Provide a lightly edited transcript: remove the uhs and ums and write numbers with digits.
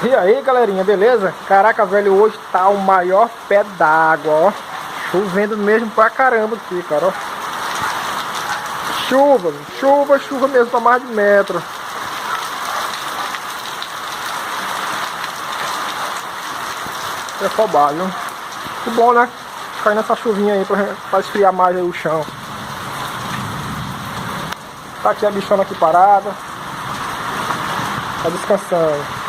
E aí, galerinha, beleza? Caraca, velho, hoje tá o maior pé d'água, ó. Chovendo mesmo pra caramba aqui, cara, ó. Chuva mesmo pra mais de metro. É afobado, viu? Que bom, né? Cair nessa chuvinha aí pra esfriar mais aí o chão. Tá aqui a bichona aqui parada. Tá descansando.